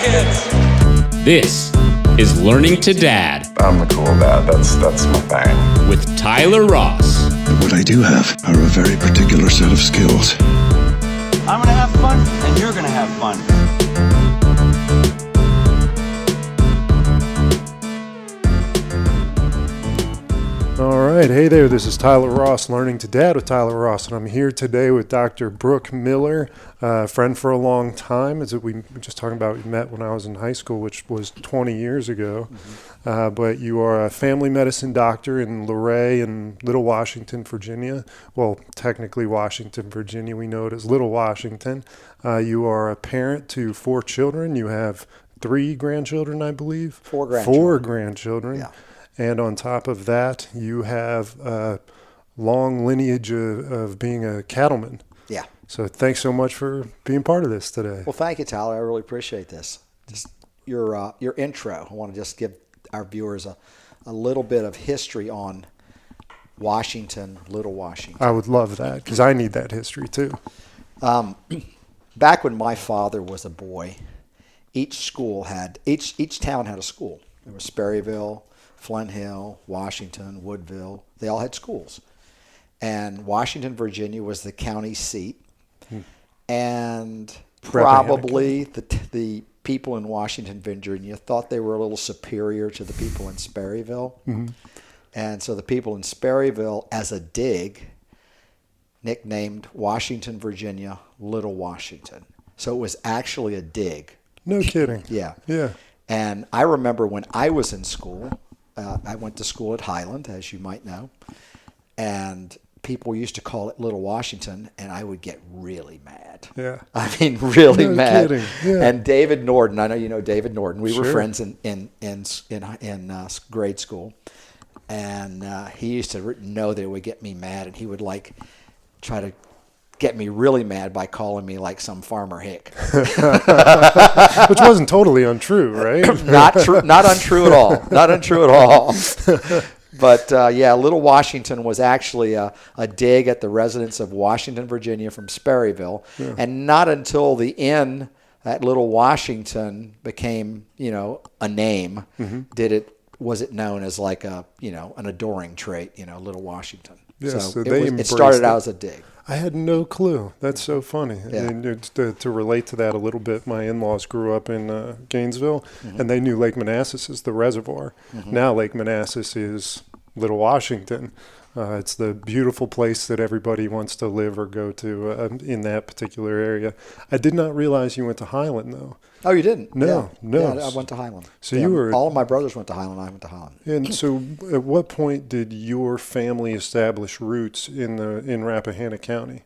kids. This is Learning to Dad. I'm the cool dad. That's my thing. With Tyler Ross. But what I do have are a very particular set of skills. I'm gonna have fun, and you're gonna have fun. All right, hey there, this is Tyler Ross, Learning to Dad with Tyler Ross, and I'm here today with Dr. Brooke Miller, a friend for a long time. As we were just talking about, we met when I was in high school, which was 20 years ago. But you are a family medicine doctor in Luray in Little Washington, Virginia. Well, technically Washington, Virginia. We know it as Little Washington. You are a parent to 4 children. You have 3 grandchildren, I believe. 4 grandchildren. 4 grandchildren. Yeah. And on top of that, you have a long lineage of being a cattleman. Yeah. So thanks so much for being part of this today. Well, thank you, Tyler. I really appreciate this. Just your intro. I want to just give our viewers a little bit of history on Washington, Little Washington. I would love that because I need that history too. Back when my father was a boy, each town had a school. There was Sperryville, Flint Hill, Washington, Woodville. They all had schools. And Washington, Virginia was the county seat. And probably the people in Washington, Virginia thought they were a little superior to the people in Sperryville. Mm-hmm. And so the people in Sperryville, as a dig, nicknamed Washington, Virginia, Little Washington. So it was actually a dig. No kidding. Yeah. Yeah. And I remember when I was in school, I went to school at Highland, as you might know, and people used to call it Little Washington, and I would get really mad. Yeah. I mean, really mad. Kidding. Yeah. And David Norden, I know you know David Norden. We were Sure. friends in grade school, and he used to know that it would get me mad, and he would try to get me really mad by calling me like some farmer hick. Which wasn't totally untrue, right? Not untrue at all. Not untrue at all. But Little Washington was actually a dig at the residents of Washington, Virginia from Sperryville. Yeah. And not until the inn at Little Washington became, a name, was it known as like an adoring trait, Little Washington. Yeah, so it started out as a dig. I had no clue. That's so funny. Yeah. And to relate to that a little bit, my in-laws grew up in Gainesville, and they knew Lake Manassas as the reservoir. Mm-hmm. Now Lake Manassas is Little Washington. It's the beautiful place that everybody wants to live or go to in that particular area. I did not realize you went to Highland, though. Oh, you didn't? No. Yeah, I went to Highland. So you were... All of my brothers went to Highland. I went to Highland. And so at what point did your family establish roots in Rappahannock County?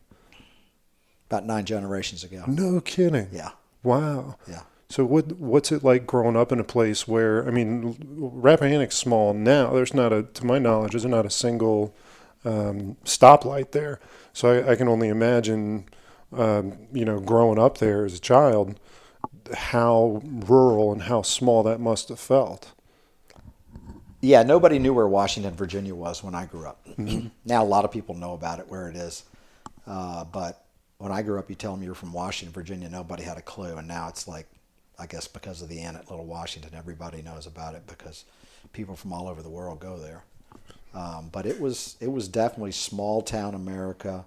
About 9 generations ago. No kidding. Yeah. Wow. Yeah. So what's it like growing up in a place where, Rappahannock's small now. There's not to my knowledge, there's not a single stoplight there. So I can only imagine, growing up there as a child, how rural and how small that must have felt. Yeah, nobody knew where Washington, Virginia was when I grew up. Mm-hmm. Now a lot of people know about it, where it is. But when I grew up, you tell them you're from Washington, Virginia, nobody had a clue. And now it's like, I guess because of the inn at Little Washington, everybody knows about it because people from all over the world go there. But it was definitely small town America.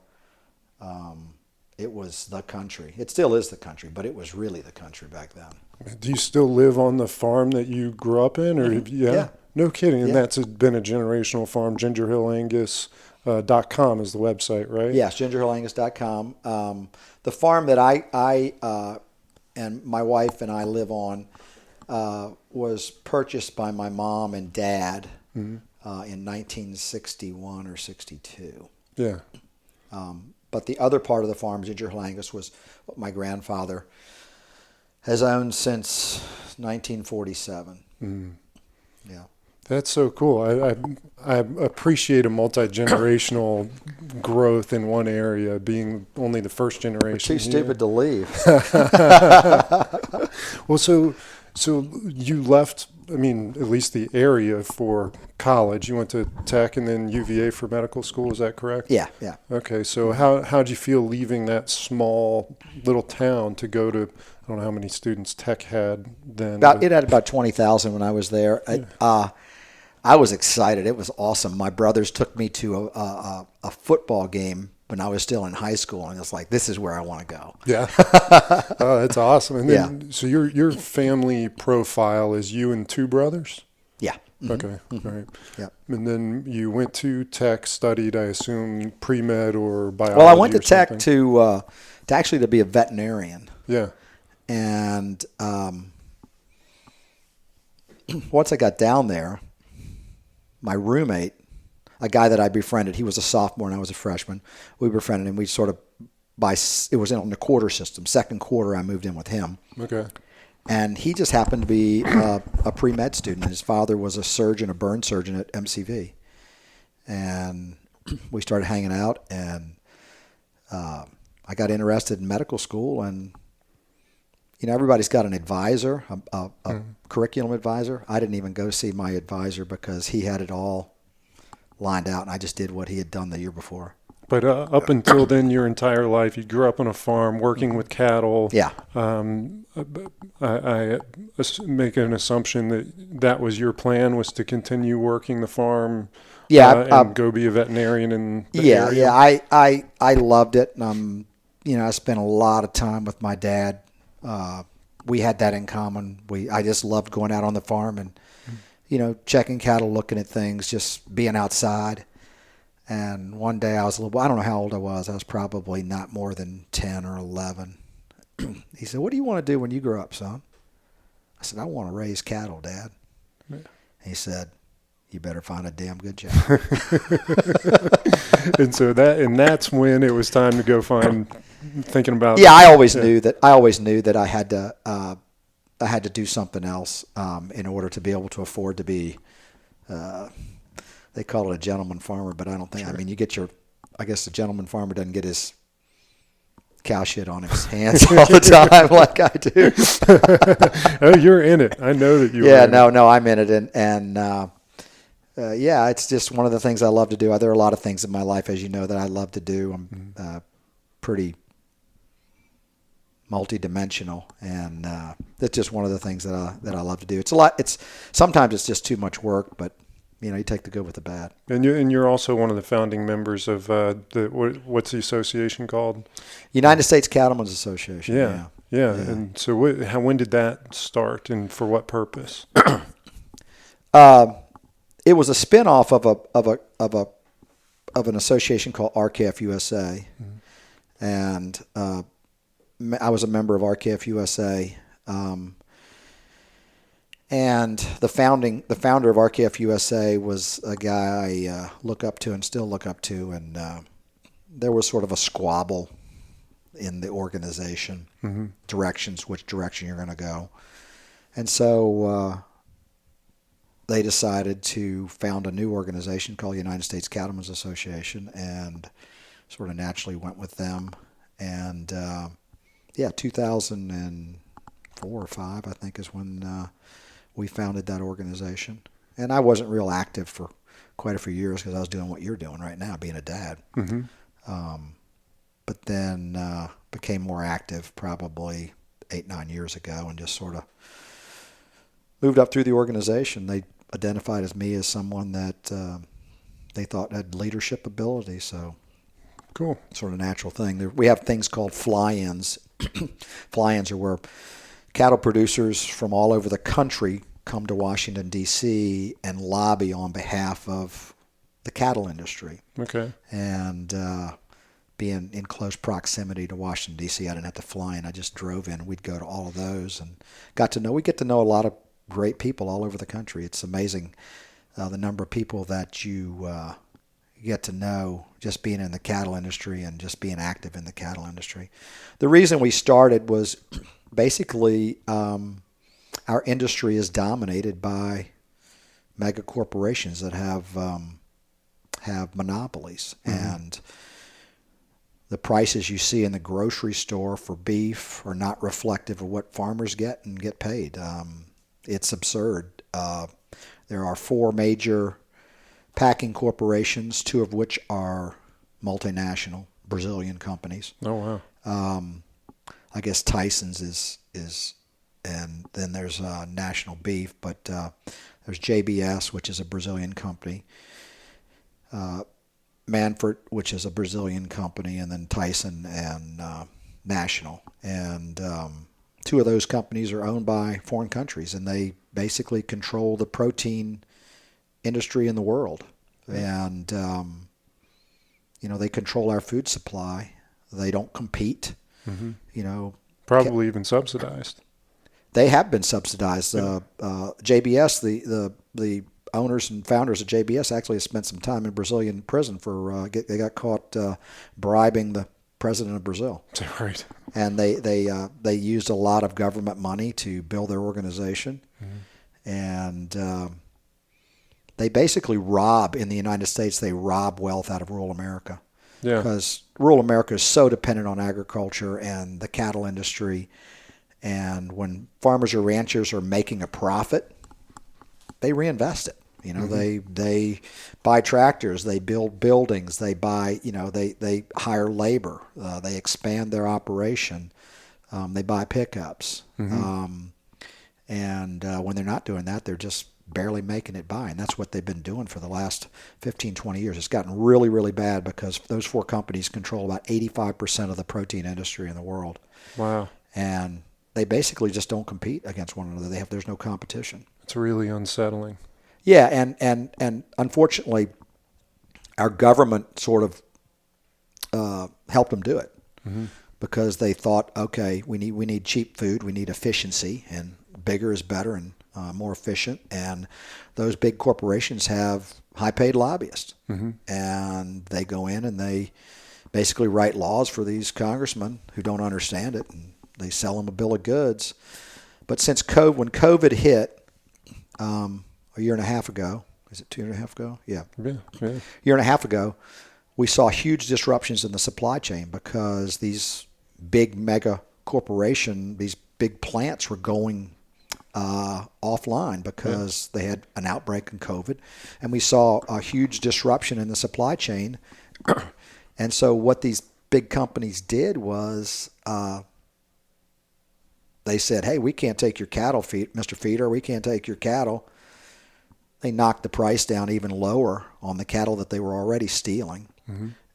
It was the country. It still is the country, but it was really the country back then. Do you still live on the farm that you grew up in? Or Yeah. No kidding. And that's been a generational farm. Ginger Hill Angus .com is the website, right? Yes, gingerhillangus.com. The farm that I and my wife and I live on was purchased by my mom and dad in 1961 or 62. Yeah. But the other part of the farm, Ginger Hill Angus, was what my grandfather has owned since 1947. Mm. Yeah. That's so cool. I appreciate a multi-generational growth in one area, being only the first generation. We're too stupid to leave. Well, so you left I mean, at least the area for college. You went to Tech and then UVA for medical school. Is that correct? Yeah, yeah. Okay, so how'd you feel leaving that small little town to go to? I don't know how many students Tech had then. It had about 20,000 when I was there. Yeah. I was excited. It was awesome. My brothers took me to a football game when I was still in high school, and it's like, this is where I want to go. Yeah. Oh, that's awesome. And then, Yeah. so your family profile is you and two brothers? Yeah. Mm-hmm. Okay. All right. Yep. And then you went to Tech, studied, I assume, pre-med or biology. Well, I went to or Tech something. to actually to be a veterinarian. Yeah. And once I got down there, my roommate, a guy that I befriended, he was a sophomore and I was a freshman. We befriended him. We sort of, it was on the quarter system. Second quarter, I moved in with him. Okay. And he just happened to be a pre-med student. His father was a surgeon, a burn surgeon at MCV. And we started hanging out, and I got interested in medical school. And, you know, everybody's got an advisor, a curriculum advisor. I didn't even go see my advisor because he had it all lined out, and I just did what he had done the year before. But up until then, your entire life, you grew up on a farm working with cattle. Yeah. I make an assumption that was your plan, was to continue working the farm. Yeah. And go be a veterinarian in the Yeah. area. Yeah. I loved it. You know, I spent a lot of time with my dad. We had that in common. I just loved going out on the farm and, you know, checking cattle, looking at things, just being outside. And one day I was I don't know how old I was. I was probably not more than 10 or 11. He said, "What do you want to do when you grow up, son?" I said, "I want to raise cattle, Dad." Yeah. He said, "You better find a damn good job." And that's when it was time to go thinking about. Yeah, I always knew that I had to do something else in order to be able to afford to be. They call it a gentleman farmer, but I don't think. Sure. I mean, I guess the gentleman farmer doesn't get his cow shit on his hands all the time like I do. Oh, you're in it. I know that you. Yeah, no, I'm in it, and yeah, it's just one of the things I love to do. There are a lot of things in my life, as you know, that I love to do. I'm pretty multi-dimensional, and that's just one of the things that I love to do. It's a lot. Sometimes it's just too much work, but you know, you take the good with the bad. And you're also one of the founding members of what's the association called? United States Cattlemen's Association. Yeah. And so, when did that start, and for what purpose? It was a spin-off of an association called RKF USA, and I was a member of RKF USA. And the founder of RKF USA was a guy I look up to and still look up to, and there was sort of a squabble in the organization, which direction you're going to go. And so they decided to found a new organization called United States Cattlemen's Association, and sort of naturally went with them. And 2004 or 5, I think, is when we founded that organization. And I wasn't real active for quite a few years because I was doing what you're doing right now, being a dad. But then became more active probably 8-9 years ago, and just sort of moved up through the organization. They identified me as someone that they thought had leadership ability, so cool. Sort of natural thing. We have things called fly-ins. Fly-ins are where cattle producers from all over the country come to Washington, D.C. and lobby on behalf of the cattle industry. Okay. And being in close proximity to Washington, D.C., I didn't have to fly in. I just drove in. We'd go to all of those and we get to know a lot of great people all over the country. It's amazing the number of people that you get to know just being in the cattle industry and just being active in the cattle industry. The reason we started was basically our industry is dominated by mega corporations that have monopolies, and the prices you see in the grocery store for beef are not reflective of what farmers get and get paid. It's absurd. There are 4 major packing corporations, 2 of which are multinational Brazilian companies. Oh, wow. I guess Tyson's is, and then there's National Beef, but there's JBS, which is a Brazilian company, Manfred, which is a Brazilian company, and then Tyson and National. And 2 of those companies are owned by foreign countries, and they basically control the protein industry in the world. And, they control our food supply. They don't compete. Probably even subsidized. They have been subsidized. JBS, the owners and founders of JBS actually have spent some time in Brazilian prison for they got caught bribing the president of Brazil. Right. And they used a lot of government money to build their organization, and they basically rob in the United States. They rob wealth out of rural America. Yeah. Because rural America is so dependent on agriculture and the cattle industry. And when farmers or ranchers are making a profit, they reinvest it. They buy tractors, they build buildings, they buy, they hire labor, they expand their operation, they buy pickups. And when they're not doing that, they're just barely making it by. And that's what they've been doing for the last 15, 20 years. It's gotten really, really bad because those 4 companies control about 85% of the protein industry in the world. Wow. And they basically just don't compete against one another. There's no competition. It's really unsettling. Yeah, and unfortunately, our government sort of helped them do it because they thought, okay, we need cheap food, we need efficiency, and bigger is better and more efficient. And those big corporations have high-paid lobbyists, and they go in and they basically write laws for these congressmen who don't understand it, and they sell them a bill of goods. But since when COVID hit a year and a half ago, is it 2.5 ago? Yeah. Year and a half ago, we saw huge disruptions in the supply chain because these big mega corporation, these big plants were going offline because they had an outbreak in COVID. And we saw a huge disruption in the supply chain. And so what these big companies did was they said, hey, we can't take your cattle, Mr. Feeder. We can't take your cattle. They knocked the price down even lower on the cattle that they were already stealing.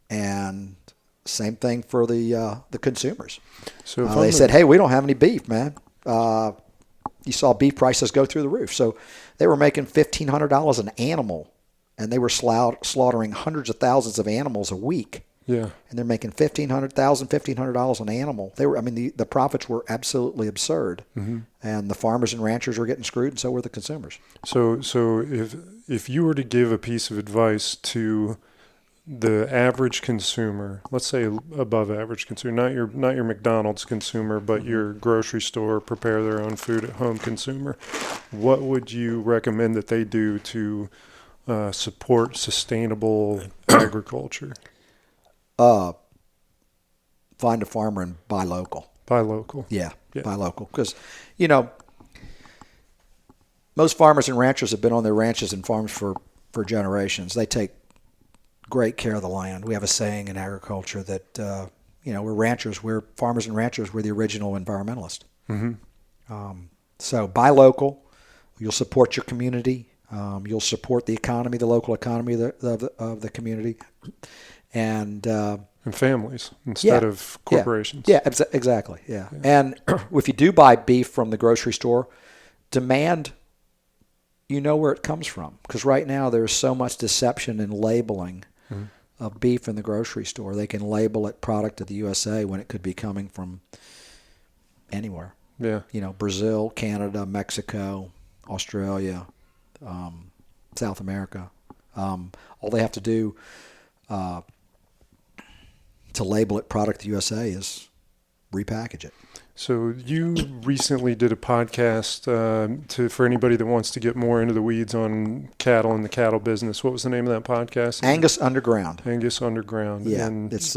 And same thing for the consumers. So they said, hey, we don't have any beef, man. You saw beef prices go through the roof. So they were making $1,500 an animal, and they were slaughtering hundreds of thousands of animals a week. Yeah. And they're making $1,500 an animal. The profits were absolutely absurd. And the farmers and ranchers were getting screwed, and so were the consumers. So if you were to give a piece of advice to the average consumer, let's say above average consumer, not your McDonald's consumer, but your grocery store, prepare their own food at home consumer, what would you recommend that they do to support sustainable agriculture? Find a farmer and buy local. Buy local. Yeah. Buy local. Because, most farmers and ranchers have been on their ranches and farms for generations. They take great care of the land. We have a saying in agriculture that, we're ranchers, we're farmers and ranchers, we're the original environmentalists. So buy local. You'll support your community. You'll support the economy, the local economy of the community. And families instead of corporations. Yeah, exactly. Yeah. And if you do buy beef from the grocery store, demand where it comes from. Because right now there's so much deception in labeling of beef in the grocery store. They can label it product of the USA when it could be coming from anywhere. Yeah. Brazil, Canada, Mexico, Australia, South America. All they have to do to label it product USA is repackage it. So you recently did a podcast for anybody that wants to get more into the weeds on cattle and the cattle business. What was the name of that podcast? Angus Underground. Angus Underground. Yeah, and it's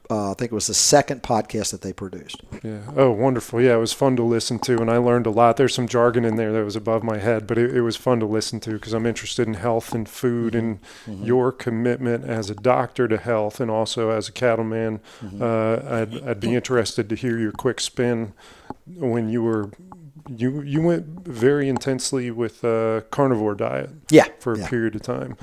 I think it was the second podcast that they produced. Yeah. Oh, wonderful. Yeah, it was fun to listen to, and I learned a lot. There's some jargon in there that was above my head, but it was fun to listen to because I'm interested in health and food and your commitment as a doctor to health and also as a cattleman. I'd be interested to hear your quick spin when you went very intensely with a carnivore diet for a period of time.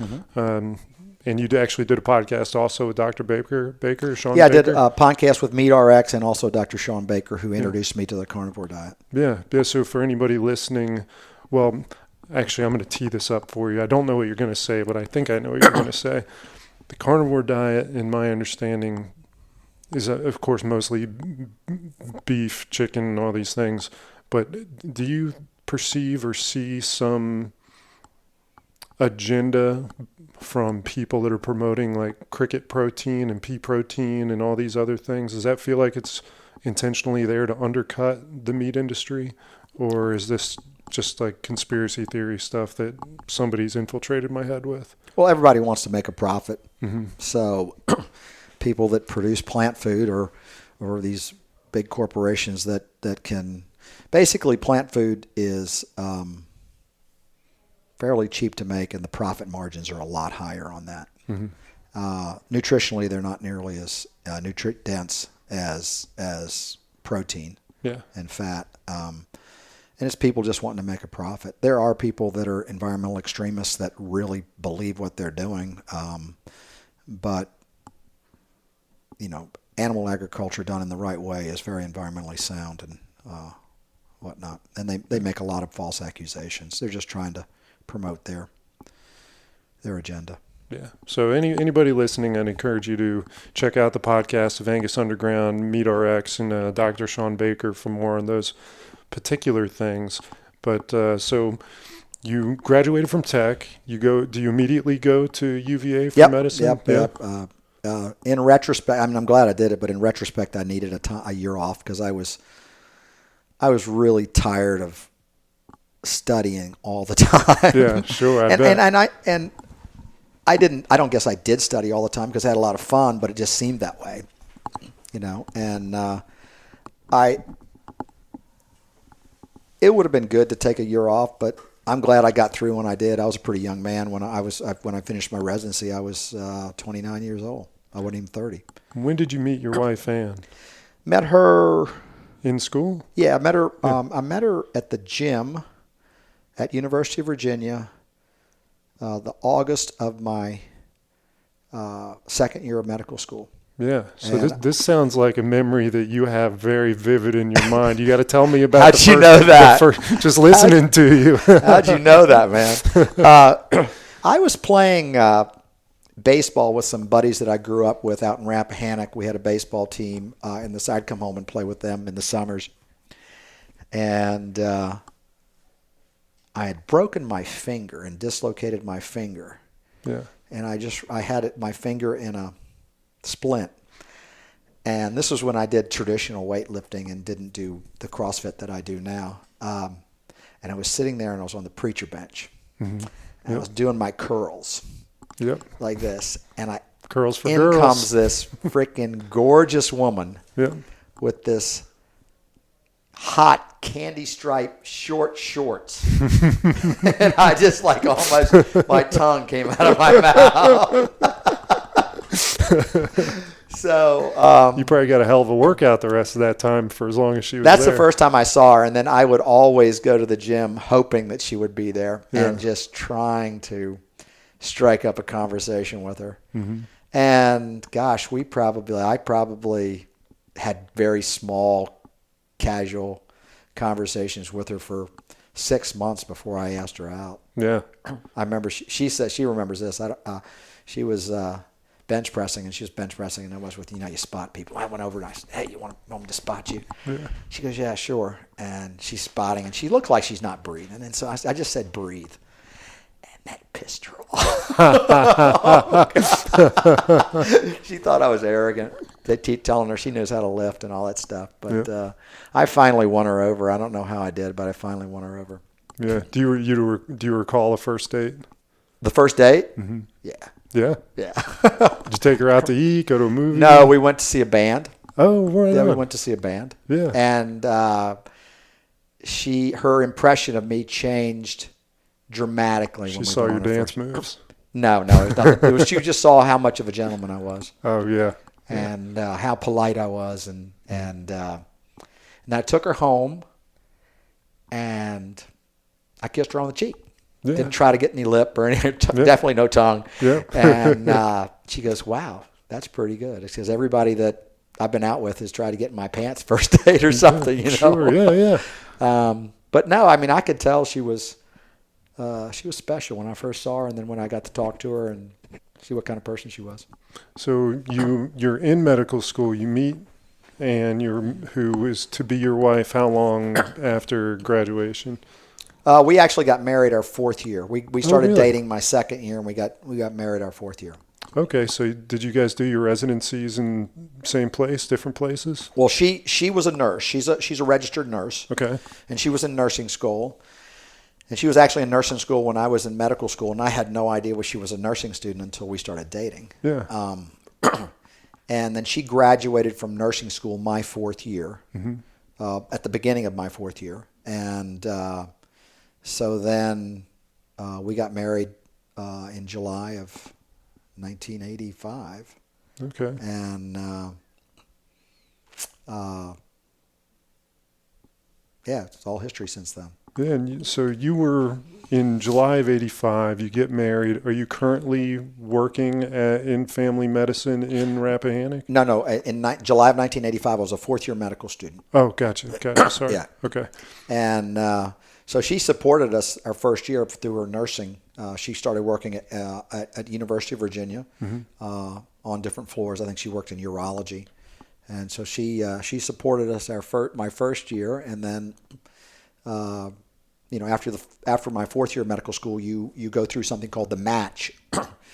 And you actually did a podcast also with Dr. Baker, Sean Baker? I did a podcast with MeatRx and also Dr. Sean Baker, who introduced me to the carnivore diet. Yeah. So for anybody listening, well, actually, I'm going to tee this up for you. I don't know what you're going to say, but I think I know what you're going to say. The carnivore diet, in my understanding, is, of course, mostly beef, chicken, and all these things. But do you perceive or see some agenda from people that are promoting like cricket protein and pea protein and all these other things? Does that feel like it's intentionally there to undercut the meat industry? Or is this just like conspiracy theory stuff that somebody's infiltrated my head with? Well, everybody wants to make a profit. So people that produce plant food or these big corporations that can basically, plant food is fairly cheap to make, and the profit margins are a lot higher on that. Nutritionally, they're not nearly as nutrient dense as protein and fat. And it's people just wanting to make a profit. There are people that are environmental extremists that really believe what they're doing. But, animal agriculture done in the right way is very environmentally sound and whatnot. And they make a lot of false accusations. They're just trying to promote their agenda. Yeah. So anybody listening, I'd encourage you to check out the podcast of Angus Underground, MeatRx, and Dr. Sean Baker for more on those particular things. But so you graduated from tech. Do you immediately go to UVA for medicine? Yep. In retrospect, I'm glad I did it, but in retrospect, I needed a year off because I was really tired of studying all the time. Yeah, sure. I don't guess I did study all the time because I had a lot of fun, but it just seemed that way, and it would have been good to take a year off, but I'm glad I got through when I did. I was a pretty young man when I finished my residency. I was 29 years old. I wasn't even 30. When did you meet your wife, Ann? Met her in school. Yeah, I met her. I met her at the gym at University of Virginia, the August of my second year of medical school. Yeah, so this sounds like a memory that you have very vivid in your mind. You got to tell me about How'd you know that? Just listening to you. How'd you know that, man? I was playing baseball with some buddies that I grew up with out in Rappahannock. We had a baseball team, and I'd come home and play with them in the summers. And I had broken my finger and dislocated my finger. Yeah. And I had my finger in a splint. And this was when I did traditional weightlifting and didn't do the CrossFit that I do now. And I was sitting there and I was on the preacher bench. And I was doing my curls. Yep. Like this. And curls for in girls. Comes this freaking gorgeous woman with this hot candy stripe short shorts. And I just almost my tongue came out of my mouth. So you probably got a hell of a workout the rest of that time for as long as she was That's there. the first time I saw her, and then I would always go to the gym hoping that she would be there and just trying to strike up a conversation with her. And gosh, I probably had very small, casual conversations with her for 6 months before I asked her out. Yeah. I remember she said she remembers this. She was bench pressing, and she was bench pressing, and I was with, you spot people. I went over and I said, "Hey, you want me to spot you?" Yeah. She goes, "Yeah, sure." And she's spotting, and she looked like she's not breathing. And so I just said, "Breathe." And that pissed her off. She thought I was arrogant. They keep telling her she knows how to lift and all that stuff. But I finally won her over. I don't know how I did, but I finally won her over. Yeah. Do you recall a first date? The first date? Yeah. Yeah. Yeah. Did you take her out to eat, go to a movie? No, we went to see a band. Oh, right Yeah, on. we went to see a band. Yeah. And her impression of me changed dramatically. She when we saw went your on our dance first- moves. No, it was nothing. It was she just saw how much of a gentleman I was, Oh, yeah. and how polite I was, and I took her home, and I kissed her on the cheek. Yeah. Didn't try to get any lip or anything. Yeah. Definitely no tongue. Yeah. And she goes, "Wow, that's pretty good." She says, "Everybody that I've been out with has tried to get in my pants first date or something." You know. Sure. Yeah. But no, I mean, I could tell she was special when I first saw her, and then when I got to talk to her and see what kind of person she was. So you're in medical school. You meet Anne, who is to be your wife. How long after graduation? We actually got married our fourth year. We started really? dating my second year, and we got married our fourth year. Okay, so did you guys do your residencies in same place, different places? Well, she was a nurse. She's a registered nurse. Okay. And she was in nursing school. And she was actually in nursing school when I was in medical school, and I had no idea she was a nursing student until we started dating. Yeah. And then she graduated from nursing school my fourth year, at the beginning of my fourth year. And so then we got married in July of 1985. Okay. And it's all history since then. Yeah, and so you were in July of 85, you get married. Are you currently working in family medicine in Rappahannock? No. In July of 1985, I was a fourth-year medical student. Oh, gotcha. Sorry. Yeah. Okay. And so she supported us our first year through her nursing. She started working at University of Virginia on different floors. I think she worked in urology. And so she supported us my first year. And then, after my fourth year of medical school, you go through something called the match,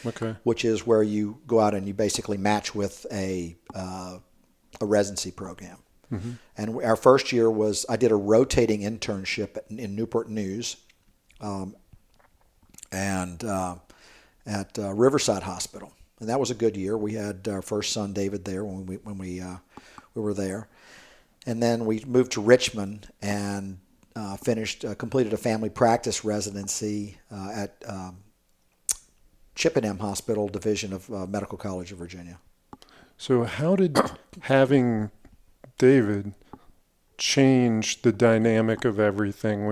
Okay. which is where you go out and you basically match with a residency program. Mm-hmm. And our first year I did a rotating internship in Newport News, and at Riverside Hospital, and that was a good year. We had our first son David there when we were there, and then we moved to Richmond and completed a family practice residency at Chippenham Hospital Division of Medical College of Virginia. So how did having David change the dynamic of everything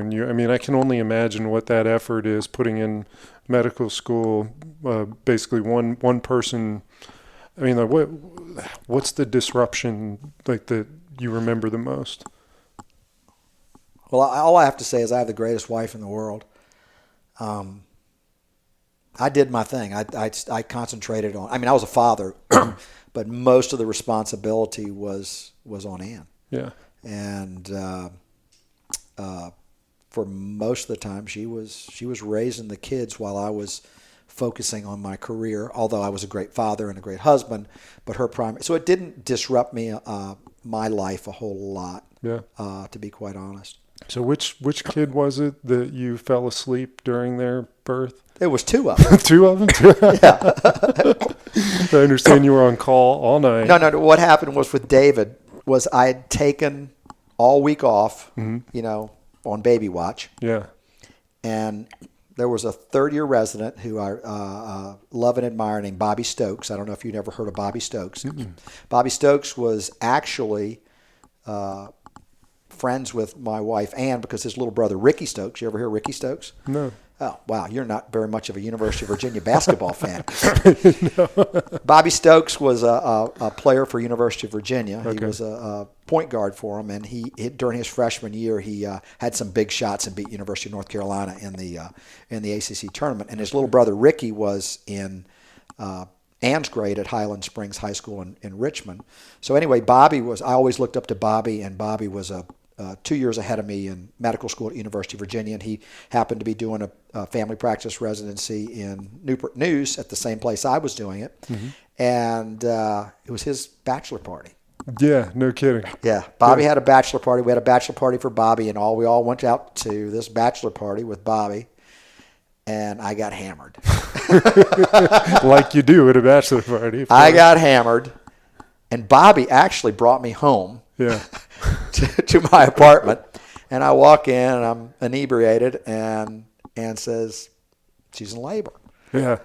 I can only imagine what that effort is, putting in medical school, basically one person. I mean, what's the disruption that you remember the most? Well, all I have to say is I have the greatest wife in the world. I did my thing. I concentrated on. I was a father, but most of the responsibility was on Ann. Yeah. And for most of the time, she was raising the kids while I was focusing on my career. Although I was a great father and a great husband, but so it didn't disrupt me my life a whole lot. Yeah. To be quite honest. So which kid was it that you fell asleep during their birth? It was two of them. Two of them? Yeah. I understand you were on call all night. No. What happened was with David was I had taken all week off, on baby watch. Yeah. And there was a third-year resident who I love and admire named Bobby Stokes. I don't know if you've ever heard of Bobby Stokes. Mm-mm. Bobby Stokes was actually friends with my wife, Ann, because his little brother, Ricky Stokes. You ever hear Ricky Stokes? No. Oh, wow. You're not very much of a University of Virginia basketball fan. No. Bobby Stokes was a player for University of Virginia. Okay. He was a point guard for him, and he during his freshman year, he had some big shots and beat University of North Carolina in the ACC tournament. And his little brother, Ricky, was in Ann's grade at Highland Springs High School in Richmond. So anyway, I always looked up to Bobby, and Bobby was 2 years ahead of me in medical school at University of Virginia, and he happened to be doing a family practice residency in Newport News at the same place I was doing it, and it was his bachelor party. Yeah, no kidding. Yeah, Bobby had a bachelor party. We had a bachelor party for Bobby, and we all went out to this bachelor party with Bobby, and I got hammered. Like you do at a bachelor party. I got hammered, and Bobby actually brought me home Yeah. to my apartment. And I walk in, and I'm inebriated, and Ann says, she's in labor. Yeah.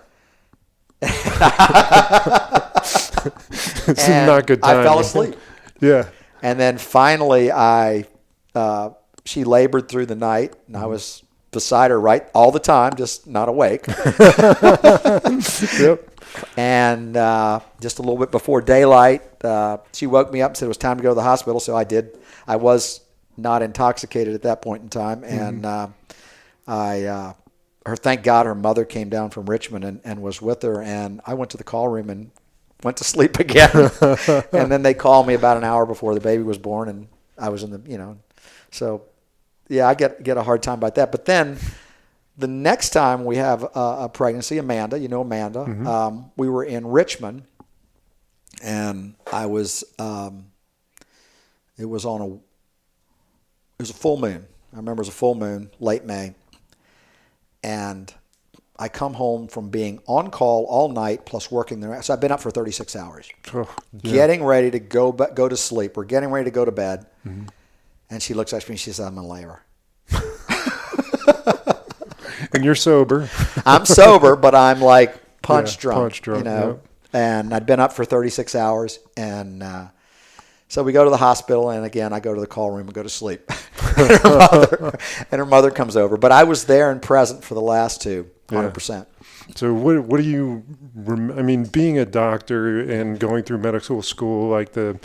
It's And not good timing. I fell asleep. Yeah. And then finally, she labored through the night, and I was beside her all the time, just not awake. Yep. And just a little bit before daylight, she woke me up and said it was time to go to the hospital. So I did. I was not intoxicated at that point in time, and thank God, her mother came down from Richmond and was with her, and I went to the call room and went to sleep again. And then they called me about an hour before the baby was born, and I was in the, so yeah, I get a hard time about that. But then the next time we have a pregnancy, Amanda, Amanda, we were in Richmond, and I was, it was a full moon. I remember it was a full moon, late May. And I come home from being on call all night plus working there. So I've been up for 36 hours. Oh, yeah. Getting ready to go to sleep. We're getting ready to go to bed. Mm-hmm. And she looks at me and she says, I'm in labor. And you're sober. I'm sober, but I'm like punch drunk. Punch drunk, yep. And I'd been up for 36 hours. And so we go to the hospital, and again, I go to the call room and go to sleep. and her mother comes over. But I was there and present for the last two, 100%. Yeah. So what do you, being a doctor and going through medical school, like the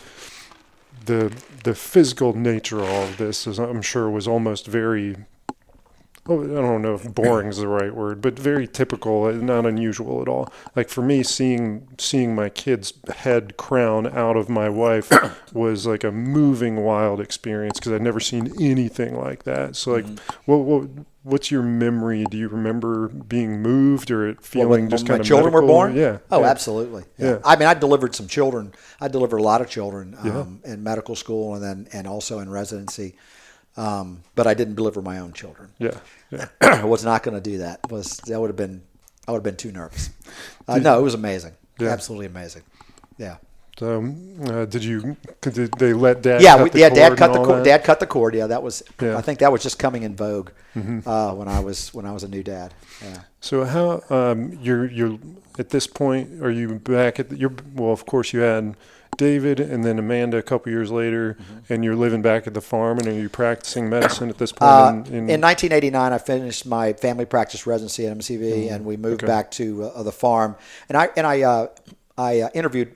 physical nature of all of this, I'm sure was almost very, I don't know if boring is the right word, but very typical, not unusual at all. Like for me, seeing my kid's head crown out of my wife was like a moving, wild experience because I'd never seen anything like that. So like, what's your memory? Do you remember being moved or it feeling just kind of medical? When my children were born? Yeah. Oh, yeah. absolutely. Yeah. I mean, I delivered some children. I delivered a lot of children in medical school and also in residency. But I didn't deliver my own children. Yeah. Yeah. I was not going to do that. I would have been too nervous. No, it was amazing. Yeah. Absolutely amazing. Yeah. So, did they let Dad? Yeah, cut the Dad cord cut and the all cord. that? Dad cut the cord. Yeah, that was. Yeah. I think that was just coming in vogue when I was a new dad. Yeah. So how you're at this point? Are you back at well, of course you had David and then Amanda a couple years later, and you're living back at the farm, and are you practicing medicine at this point? In 1989, I finished my family practice residency at MCV, and we moved back to the farm. And I interviewed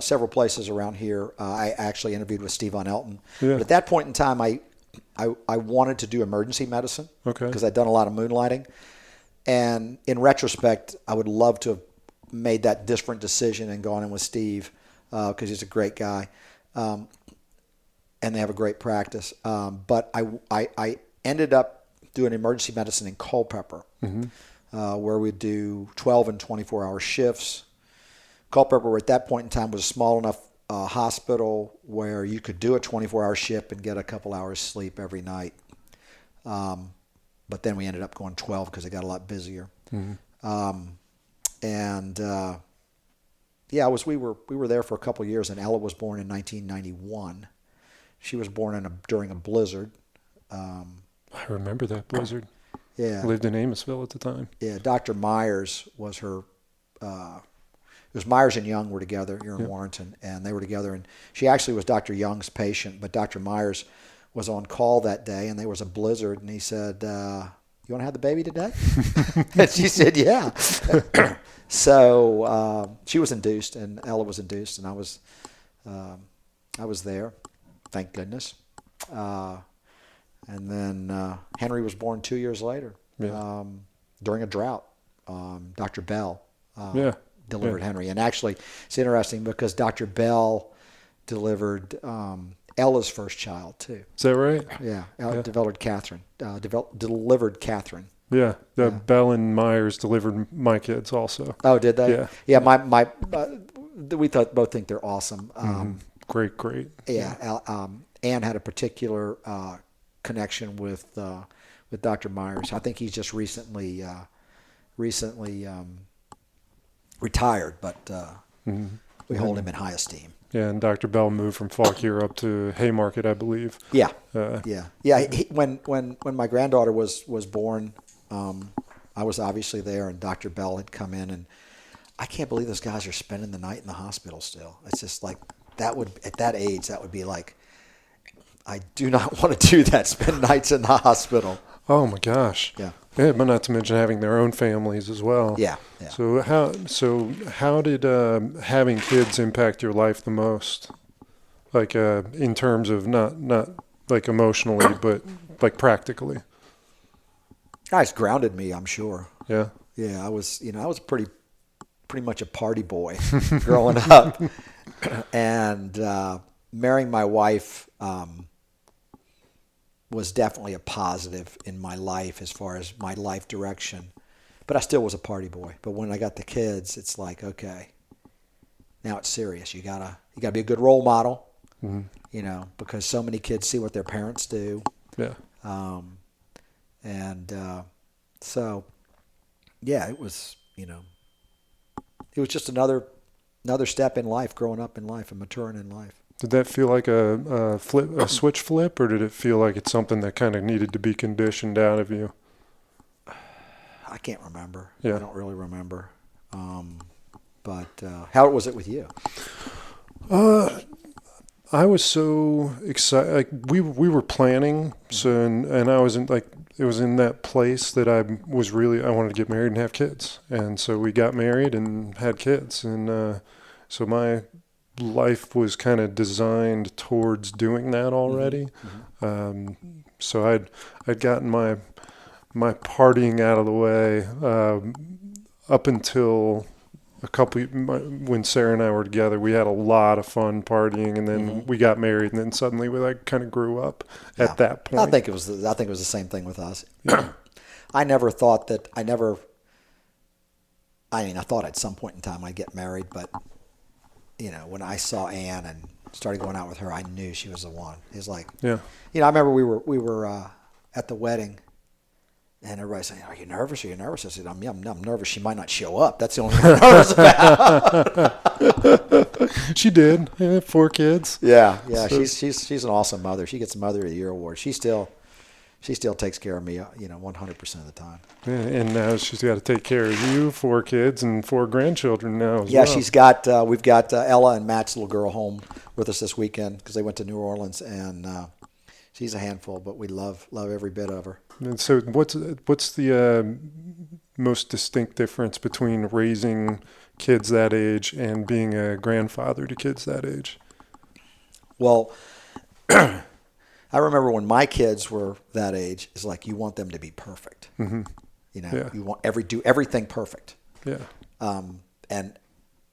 several places around here. I actually interviewed with Steve Von Elton. Yeah. But at that point in time, I wanted to do emergency medicine because I'd done a lot of moonlighting. And in retrospect, I would love to have made that different decision and gone in with Steve because he's a great guy. And they have a great practice. But I ended up doing emergency medicine in Culpeper, where we do 12 and 24-hour shifts. Culpeper at that point in time was a small enough hospital where you could do a 24-hour shift and get a couple hours sleep every night. But then we ended up going 12 because it got a lot busier. We were there for a couple of years, and Ella was born in 1991. She was born during a blizzard. I remember that blizzard. Yeah, lived in Amosville at the time. Yeah, Dr. Myers was her. It was Myers and Young were together here in Warrenton, and they were together. And she actually was Dr. Young's patient, but Dr. Myers was on call that day, and there was a blizzard, and he said, "You want to have the baby today?" And she said, "Yeah." So she was induced, and Ella was induced, and I was there, thank goodness. And then Henry was born 2 years later during a drought. Dr. Bell delivered Henry. And actually, it's interesting because Dr. Bell delivered Ella's first child, too. Is that right? Yeah. Delivered Catherine. Delivered Catherine. Yeah. Bell and Myers delivered my kids also. Oh, did they? Yeah. Yeah, we both think they're awesome. Great. Yeah. Ann had a particular connection with Dr. Myers. I think he's just recently recently retired, but we hold him in high esteem. Yeah, and Dr. Bell moved from Fauquier up to Haymarket, I believe. Yeah, yeah. When my granddaughter was born, I was obviously there, and Dr. Bell had come in, and I can't believe those guys are spending the night in the hospital still. It's just like at that age, that would be like, I do not want to do that. Spend nights in the hospital. Oh my gosh. Yeah. Yeah, but not to mention having their own families as well. Yeah. So how did having kids impact your life the most? Like in terms of not like emotionally, but like practically. Guys grounded me, I'm sure. Yeah. Yeah, I was pretty much a party boy growing up, and marrying my wife was definitely a positive in my life as far as my life direction. But I still was a party boy. But when I got the kids, it's like, okay, now it's serious. You gotta be a good role model, because so many kids see what their parents do. Yeah. So, yeah, it was just another step in life, growing up in life and maturing in life. Did that feel like a switch flip, or did it feel like it's something that kind of needed to be conditioned out of you? I can't remember. Yeah. I don't really remember. But how was it with you? I was so excited. Like we were planning, so and I was it was in that place that I wanted to get married and have kids, and so we got married and had kids, and so my life was kind of designed towards doing that already. So I'd gotten my partying out of the way up until when Sarah and I were together. We had a lot of fun partying, and then we got married, and then suddenly we kind of grew up at that point. I think it was the same thing with us. I never thought that I thought at some point in time I'd get married, but when I saw Ann and started going out with her, I knew she was the one. It's like, I remember we were at the wedding, and everybody saying, "Are you nervous? Are you nervous?" I said, "I'm nervous. She might not show up. That's the only thing I'm nervous about." She did. 4 kids. Yeah. So, she's an awesome mother. She gets a Mother of the Year award. She still takes care of me, 100% of the time. Yeah, and now she's got to take care of you, 4 kids, and 4 grandchildren now as well. Yeah, she's got. We've got Ella and Matt's little girl home with us this weekend because they went to New Orleans, and she's a handful, but we love every bit of her. And so, what's the most distinct difference between raising kids that age and being a grandfather to kids that age? Well, I remember when my kids were that age, it's like you want them to be perfect. Mm-hmm. You want do everything perfect. Yeah. And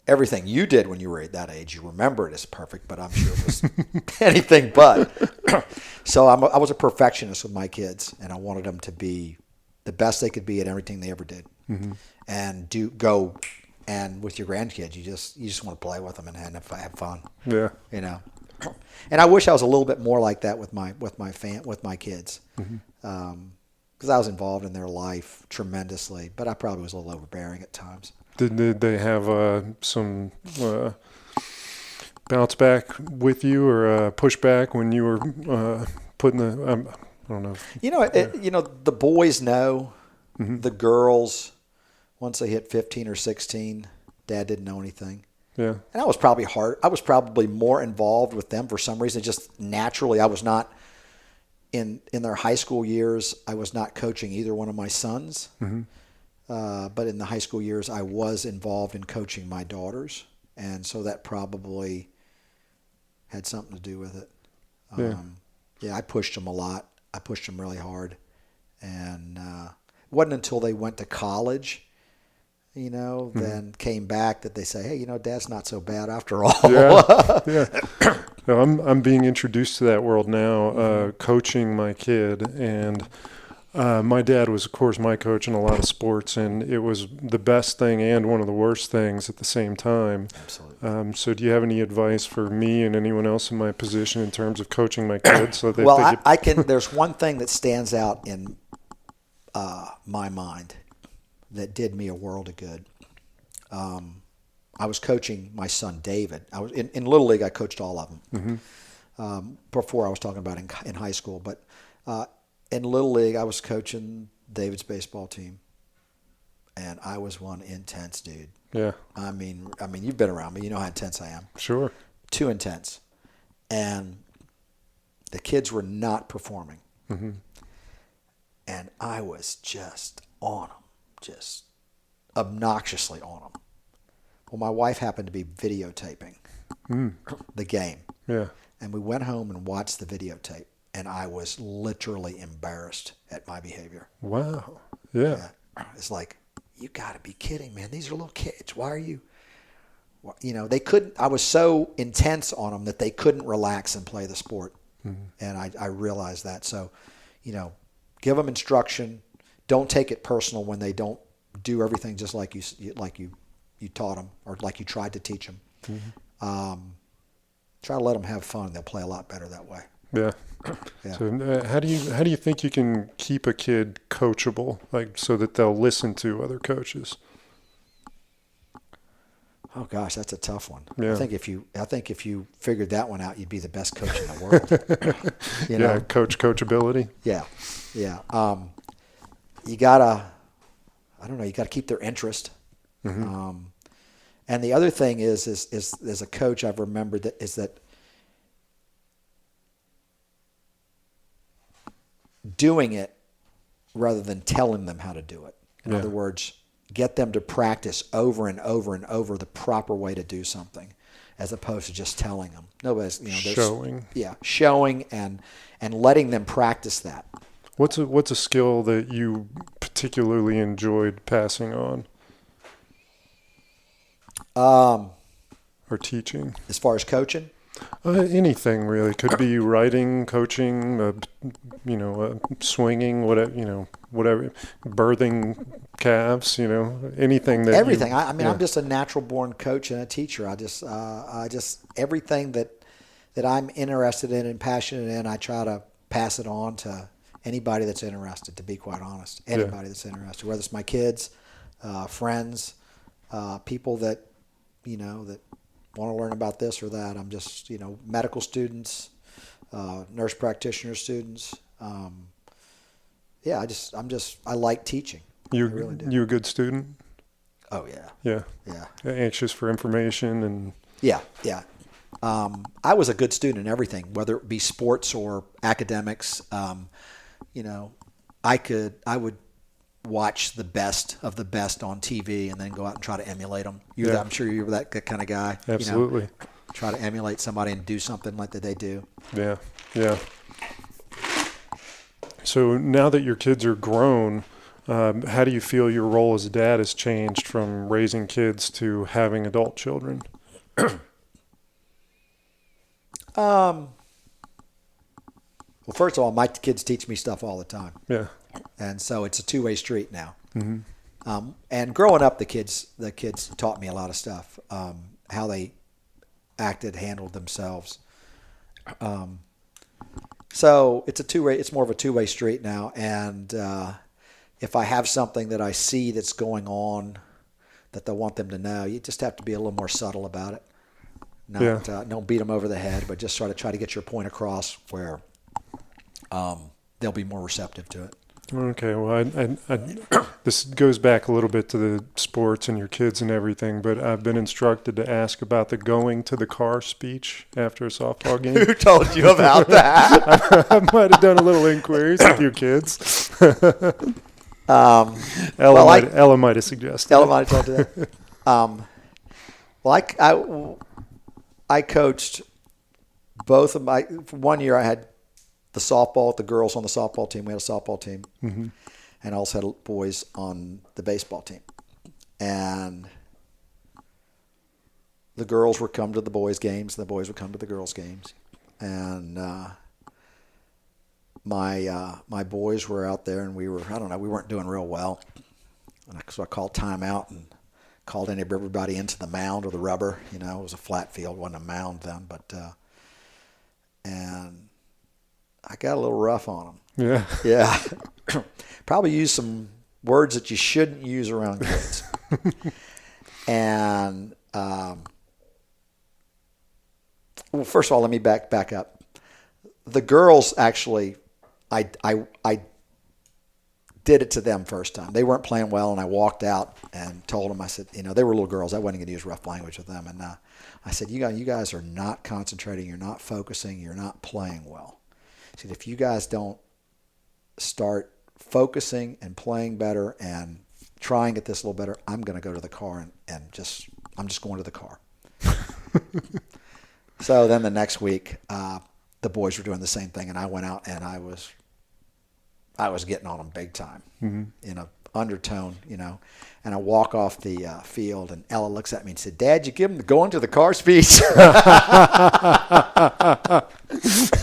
everything you did when you were at that age, you remember it as perfect, but I'm sure it was anything but. So I was a perfectionist with my kids, and I wanted them to be the best they could be at everything they ever did. Mm-hmm. And and with your grandkids, you just want to play with them and have fun. Yeah. And I wish I was a little bit more like that with my kids, because I was involved in their life tremendously, but I probably was a little overbearing at times. Did they have some bounce back with you or pushback when you were putting the? I don't know. The boys know. Mm-hmm. The girls, once they hit 15 or 16, Dad didn't know anything. Yeah. And I was probably hard. I was probably more involved with them for some reason. Just naturally, I was not in their high school years. I was not coaching either one of my sons. Mm-hmm. But in the high school years, I was involved in coaching my daughters, and so that probably had something to do with it. I pushed them a lot. I pushed them really hard, and it wasn't until they went to college, then came back that they say, "Hey, Dad's not so bad after all." Yeah. No, I'm being introduced to that world now, coaching my kid, and my dad was, of course, my coach in a lot of sports, and it was the best thing and one of the worst things at the same time. Absolutely. So do you have any advice for me and anyone else in my position in terms of coaching my kids? So that well, there's one thing that stands out in my mind that did me a world of good. I was coaching my son David. I was in Little League. I coached all of them. Before I was talking about in high school, but in Little League, I was coaching David's baseball team, and I was one intense dude. Yeah. I mean, you've been around me. You know how intense I am. Sure. Too intense, and the kids were not performing, and I was just on them, just obnoxiously on them. Well, my wife happened to be videotaping the game. Yeah. And we went home and watched the videotape, and I was literally embarrassed at my behavior. Wow. Yeah. It's like, you got to be kidding, man. These are little kids. Why are you? You know, they couldn't. I was so intense on them that they couldn't relax and play the sport. And I realized that. So, you know, give them instruction. Don't take it personal when they don't do everything just like you taught them or like you tried to teach them. Try to let them have fun. They'll play a lot better that way. Yeah. Yeah. So how do you think you can keep a kid coachable, like so that they'll listen to other coaches? Oh gosh, that's a tough one. Yeah. I think if you figured that one out, you'd be the best coach in the world. You know? Yeah, coachability. Yeah. You gotta keep their interest. And the other thing is as a coach, I've remembered that doing it rather than telling them how to do it. In other words, get them to practice over and over and over the proper way to do something, as opposed to just telling them. Nobody's, Showing. Yeah, showing and letting them practice that. What's a skill that you particularly enjoyed passing on? Or teaching? As far as coaching? Anything really. Could be writing, coaching, swinging, whatever, birthing calves, anything that. Everything. I'm just a natural born coach and a teacher. I just everything that I'm interested in and passionate in, I try to pass it on to anybody that's interested. To be quite honest, anybody that's interested, whether it's my kids, friends, people that that want to learn about this or that. I'm just, medical students, nurse practitioner students. I like teaching. I really do. You a good student? Oh yeah. Yeah. Yeah. Anxious for information and. Yeah. Yeah. I was a good student in everything, whether it be sports or academics. I would watch the best of the best on TV and then go out and try to emulate them. I'm sure you were that kind of guy. Absolutely. Try to emulate somebody and do something like that they do. Yeah, yeah. So now that your kids are grown, how do you feel your role as a dad has changed from raising kids to having adult children? Well, first of all, my kids teach me stuff all the time. Yeah. And so it's a two-way street now. And growing up, the kids taught me a lot of stuff, how they acted, handled themselves. So it's more of a two-way street now. And if I have something that I see that's going on that I want them to know, you just have to be a little more subtle about it. Don't beat them over the head, but just try to get your point across where they'll be more receptive to it. Okay, well, this goes back a little bit to the sports and your kids and everything, but I've been instructed to ask about the going to the car speech after a softball game. Who told you about that? I might have done a little inquiries with your kids. Ella might have suggested. Ella might have told you that. I coached both of my. For 1 year, I had the girls on the softball team. We had a softball team, and I also had boys on the baseball team. And the girls would come to the boys' games, and the boys would come to the girls' games. And my boys were out there, and we weren't doing real well. And so I called timeout and called everybody into the mound or the rubber. It was a flat field, wasn't a mound then, but and I got a little rough on them. Yeah. Yeah. Probably used some words that you shouldn't use around kids. And well, first of all, let me back up. The girls actually, I did it to them first time. They weren't playing well, and I walked out and told them, I said, they were little girls. I wasn't going to use rough language with them. And I said, you guys are not concentrating. You're not focusing. You're not playing well. I said, if you guys don't start focusing and playing better and trying at this a little better, I'm going to go to the car and I'm just going to the car. So then the next week, the boys were doing the same thing, and I went out and I was getting on them big time in an undertone, and I walk off the field, and Ella looks at me and said, "Dad, you give them the going to the car speech?"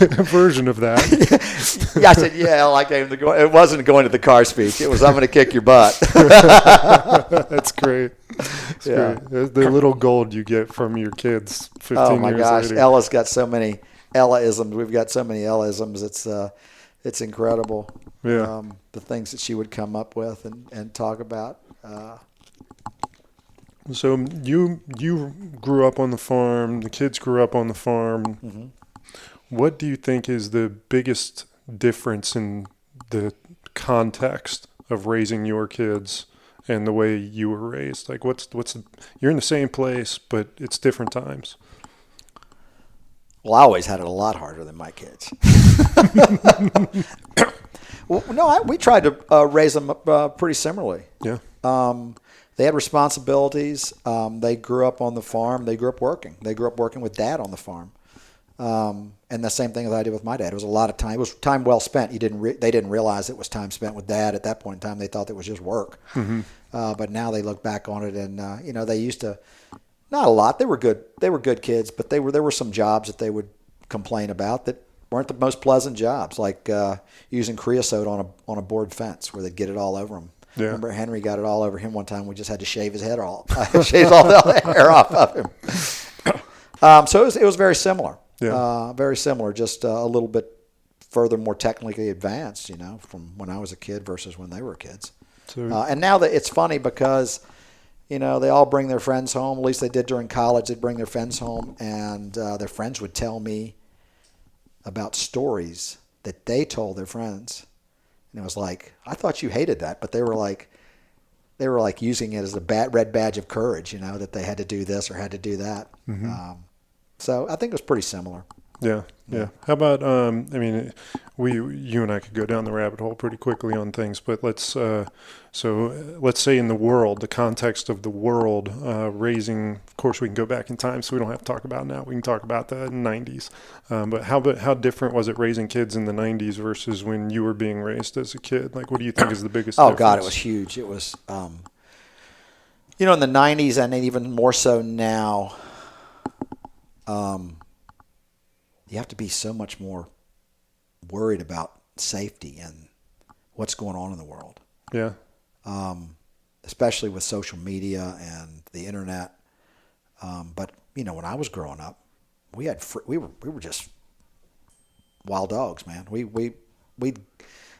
A version of that. Yeah, I said, "Yeah, Ella, I gave them it wasn't going to the car speech. It was, I'm going to kick your butt." That's great. That's great. The little gold you get from your kids 15 years later. Oh, my gosh. Ella's got so many Ella-isms. We've got so many Ella-isms. It's incredible. Yeah. The things that she would come up with and talk about. So you grew up on the farm. The kids grew up on the farm. Mm-hmm. What do you think is the biggest difference in the context of raising your kids and the way you were raised? Like, you're in the same place, but it's different times. Well, I always had it a lot harder than my kids. Well, no, we tried to raise them pretty similarly. Yeah. They had responsibilities. They grew up on the farm. They grew up working. They grew up working with Dad on the farm. And the same thing that I did with my dad. It was a lot of time. It was time well spent. They didn't realize it was time spent with Dad at that point in time. They thought it was just work. Mm-hmm. But now they look back on it, and they used to. Not a lot. They were good. They were good kids, but there were some jobs that they would complain about that weren't the most pleasant jobs, like using creosote on a board fence where they'd get it all over them. Yeah. Remember, Henry got it all over him one time. We just had to shave his head off, shave all the hair off of him. So it was very similar. Yeah. Very similar, just a little bit further, more technically advanced, from when I was a kid versus when they were kids. So, and now that it's funny because, they all bring their friends home. At least they did during college. They'd bring their friends home, and their friends would tell me about stories that they told their friends. And it was like, I thought you hated that, but they were like using it as a red badge of courage, that they had to do this or had to do that. Mm-hmm. So I think it was pretty similar. Yeah. How about, you and I could go down the rabbit hole pretty quickly on things, but let's say in the world, the context of the world, raising, of course we can go back in time, so we don't have to talk about now. We can talk about the 90s. But how different was it raising kids in the 90s versus when you were being raised as a kid? Like, what do you think is the biggest difference? God, it was huge. It was, in the 90s and even more so now, you have to be so much more worried about safety and what's going on in the world. Yeah. Especially with social media and the internet. But when I was growing up, we were just wild dogs, man.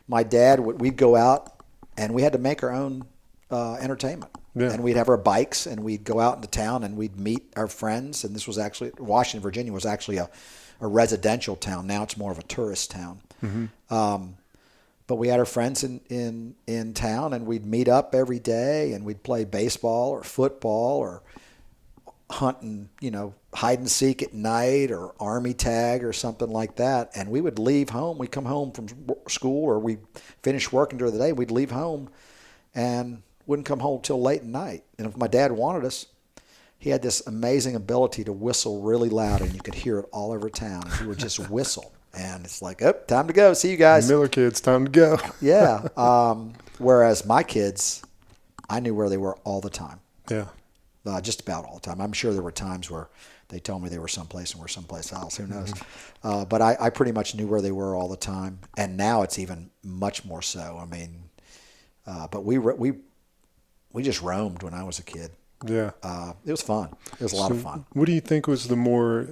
My dad we'd go out and we had to make our own entertainment. Yeah. And we'd have our bikes and we'd go out into town and we'd meet our friends. And this was actually Washington, Virginia was actually a residential town. Now it's more of a tourist town. Mm-hmm. But we had our friends in town, and we'd meet up every day, and we'd play baseball or football or hunt and, hide and seek at night or army tag or something like that. And we would leave home. We'd come home from school or we finished working during the day. We'd leave home and wouldn't come home till late at night. And if my dad wanted us, he had this amazing ability to whistle really loud, and you could hear it all over town. And he would just whistle, and it's like, oh, time to go. See you guys. Miller kids, time to go. Yeah. Whereas my kids, I knew where they were all the time. Yeah. Just about all the time. I'm sure there were times were they told me they were someplace and were someplace else. Who knows? Mm-hmm. But I pretty much knew where they were all the time, and now it's even much more so. I mean, but we just roamed when I was a kid. Yeah. It was fun. It was a lot of fun. What do you think was the more,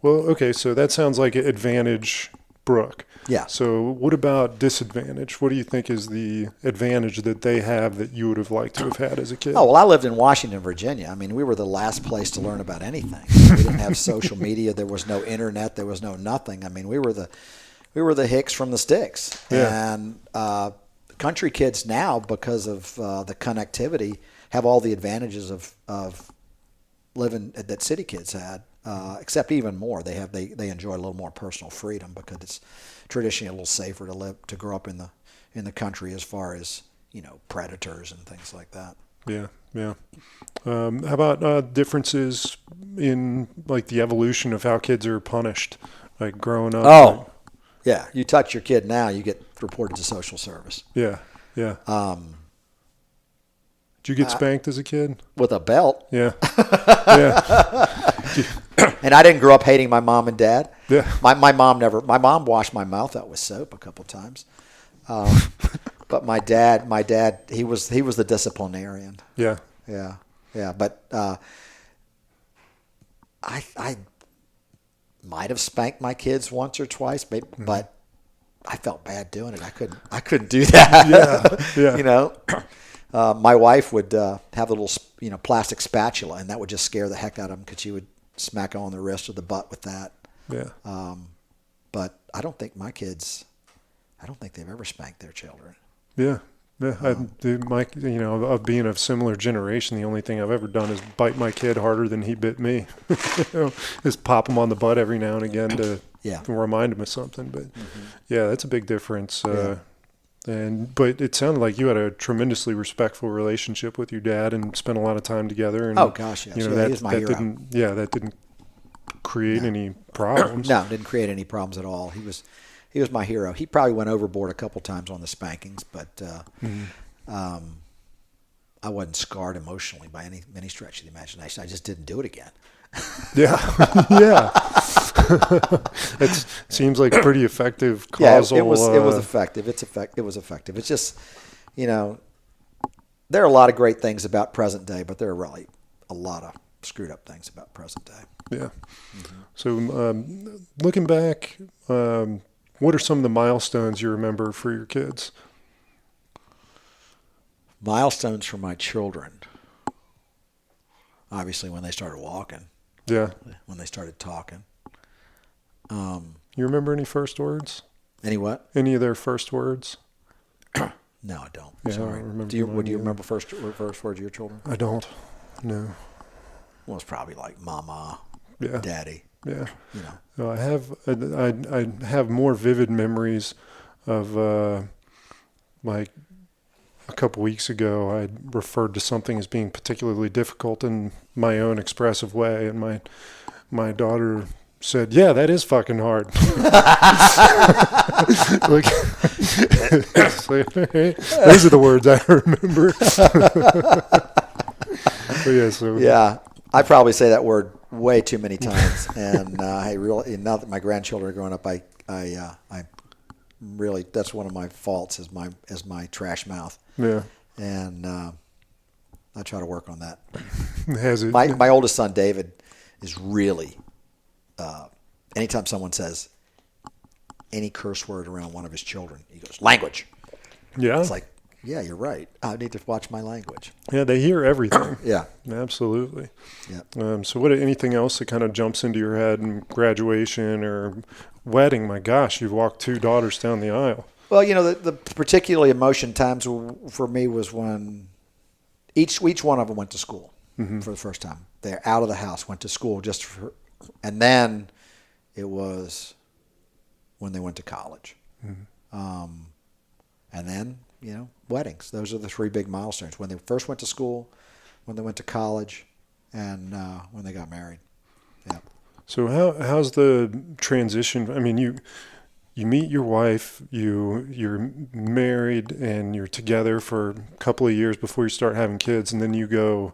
so that sounds like advantage Brooke. Yeah. So what about disadvantage? What do you think is the advantage that they have that you would have liked to have had as a kid? Oh, well, I lived in Washington, Virginia. I mean, we were the last place to learn about anything. We didn't have social media. There was no internet. There was no nothing. I mean, we were the hicks from the sticks. Yeah. And country kids now, because of the connectivity, have all the advantages of living that city kids had. Except even more, they enjoy a little more personal freedom because it's traditionally a little safer to grow up in the country as far as predators and things like that. Yeah. How about differences in like the evolution of how kids are punished, like growing up? Oh, yeah. You touch your kid now, you get reported to social service. Yeah. Did you get spanked as a kid? With a belt. Yeah. Yeah. And I didn't grow up hating my mom and dad. Yeah. My mom washed my mouth out with soap a couple times. But my dad, he was the disciplinarian. Yeah. But I might have spanked my kids once or twice, maybe, but I felt bad doing it. I couldn't do that. Yeah. My wife would have a little plastic spatula, and that would just scare the heck out of them because she would smack on the wrist or the butt with that. Yeah. But I don't think my kids. I don't think they've ever spanked their children. Yeah. Of being of similar generation, the only thing I've ever done is bite my kid harder than he bit me. Just pop him on the butt every now and again to remind him of something. But yeah, that's a big difference. But it sounded like you had a tremendously respectful relationship with your dad and spent a lot of time together. And, oh gosh, yes. he was my hero. That didn't create any problems. No, didn't create any problems at all. He was my hero. He probably went overboard a couple times on the spankings, but I wasn't scarred emotionally by any stretch of the imagination. I just didn't do it again. Yeah. It seems like pretty effective causal. Yeah, it was effective. It was effective. It's just, there are a lot of great things about present day, but there are really a lot of screwed up things about present day. Yeah. So looking back, what are some of the milestones you remember for your kids? Milestones for my children. Obviously, when they started walking. Yeah. When they started talking. You remember any first words? Any what? Any of their first words? No, I don't. Yeah, Sorry. I don't remember. Do you remember first words of your children? I don't. No. Well, it's probably like mama, daddy. Yeah. I have more vivid memories of like a couple weeks ago I referred to something as being particularly difficult in my own expressive way, and my daughter said, "Yeah, that is fucking hard." Those are the words I remember. I probably say that word way too many times, and now that my grandchildren are growing up, I really, that's one of my faults is my trash mouth. Yeah, and I try to work on that. Has it? My oldest son David is really. Anytime someone says any curse word around one of his children, he goes, language. Yeah. It's like, yeah, you're right. I need to watch my language. Yeah, they hear everything. Yeah. Absolutely. Yeah. So anything else that kind of jumps into your head in graduation or wedding? My gosh, you've walked two daughters down the aisle. Well, the particularly emotion times for me was when each one of them went to school for the first time. They're out of the house, went to school and then it was when they went to college. And then, weddings. Those are the three big milestones. When they first went to school, when they went to college, and when they got married. Yeah. So how's the transition? I mean, you meet your wife, you're married, and you're together for a couple of years before you start having kids, and then you go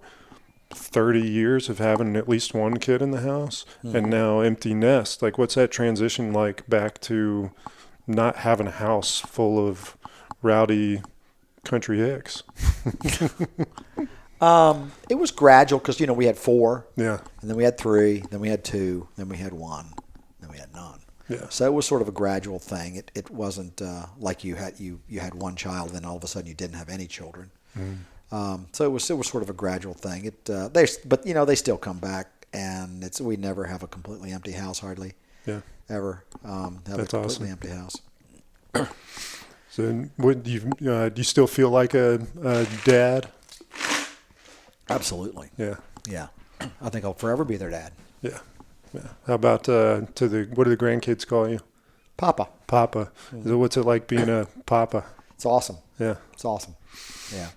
30 years of having at least one kid in the house, and now empty nest. Like, what's that transition like back to not having a house full of rowdy country hicks? It was gradual because, we had 4. Yeah. And then we had 3. Then we had 2. Then we had 1. Then we had none. Yeah. So it was sort of a gradual thing. It wasn't like you had one child, then all of a sudden you didn't have any children. So it was sort of a gradual thing. But they still come back, and we never have a completely empty house, hardly. Yeah. Ever have That's a completely awesome. empty house. So, do you still feel like a dad? Absolutely. Yeah. Yeah. I think I'll forever be their dad. Yeah. Yeah. How about what do the grandkids call you? Papa. Papa. So what's it like being a papa? It's awesome. Yeah. It's awesome. Yeah.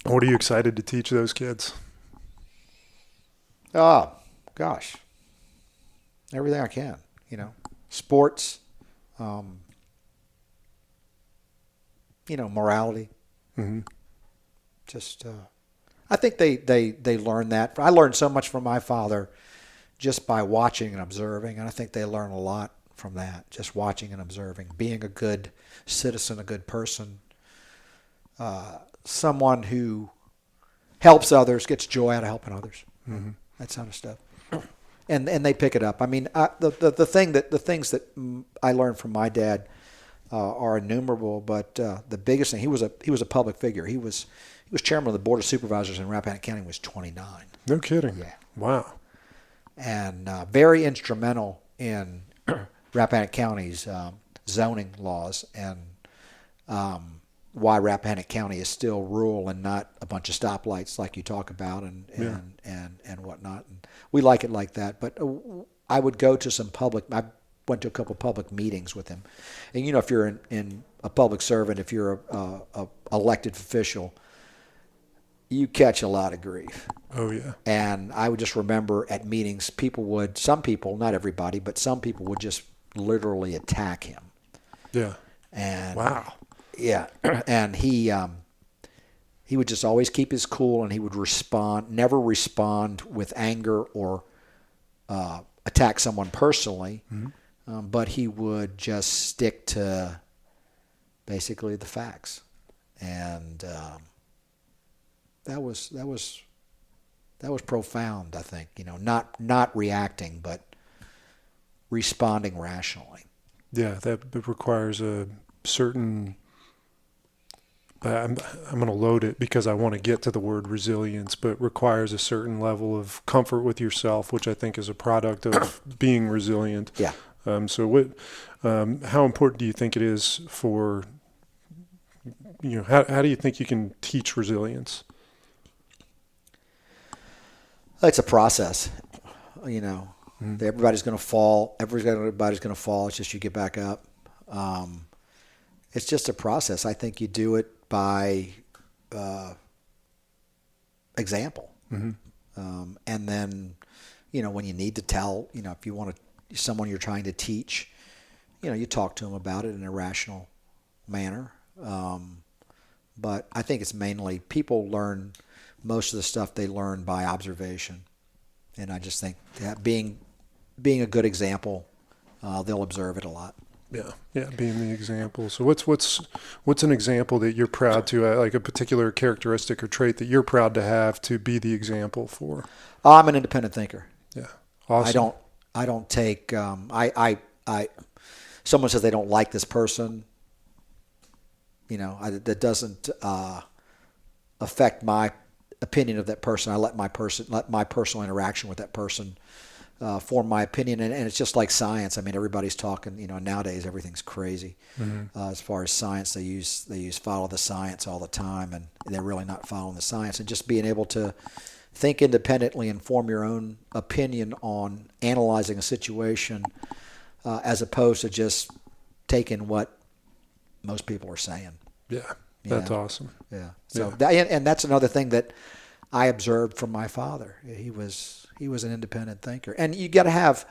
What are you excited to teach those kids? Oh, gosh. Everything I can, Sports, morality. Mm-hmm. Just, I think they learn that. I learned so much from my father just by watching and observing, and I think they learn a lot from that, just watching and observing, being a good citizen, a good person, someone who helps others, gets joy out of helping others, that kind of stuff. And they pick it up. I mean, the things that I learned from my dad are innumerable. But the biggest thing, he was a public figure. He was chairman of the board of supervisors in Rappahannock County. When he was 29. No kidding. Yeah. Wow. And very instrumental in Rappahannock County's zoning laws and why Rappahannock County is still rural and not a bunch of stoplights like you talk about and whatnot. And we like it like that. But I would go to I went to a couple of public meetings with him. And, if you're in a public servant, if you're a elected official, you catch a lot of grief. Oh, yeah. And I would just remember at meetings, some people, not everybody, but some people would just literally attack him. Yeah. And wow. Yeah, and he would just always keep his cool, and he would never respond with anger or attack someone personally, but he would just stick to basically the facts, and that was profound. I think not reacting, but responding rationally. Yeah, that requires a certain. I'm going to load it because I want to get to the word resilience, but requires a certain level of comfort with yourself, which I think is a product of being resilient. Yeah. So how important do you think it is for, how do you think you can teach resilience? It's a process, Everybody's going to fall. Everybody's going to fall. It's just you get back up. It's just a process. I think you do it by example. And then, when you need to tell, if you want someone you're trying to teach, you talk to them about it in a rational manner. But I think it's mainly people learn most of the stuff they learn by observation. And I just think that being a good example, they'll observe it a lot. Yeah, being the example. So what's an example that you're proud to, like a particular characteristic or trait that you're proud to have to be the example for? I'm an independent thinker. Yeah, awesome. I don't take. Someone says they don't like this person. That doesn't affect my opinion of that person. I let my personal interaction with that person form my opinion, and it's just like science. I mean, everybody's talking. Nowadays everything's crazy as far as science. They use follow the science all the time, and they're really not following the science. And just being able to think independently and form your own opinion on analyzing a situation, as opposed to just taking what most people are saying. Yeah, that's awesome. Yeah. So and that's another thing that I observed from my father. He was an independent thinker, and you got to have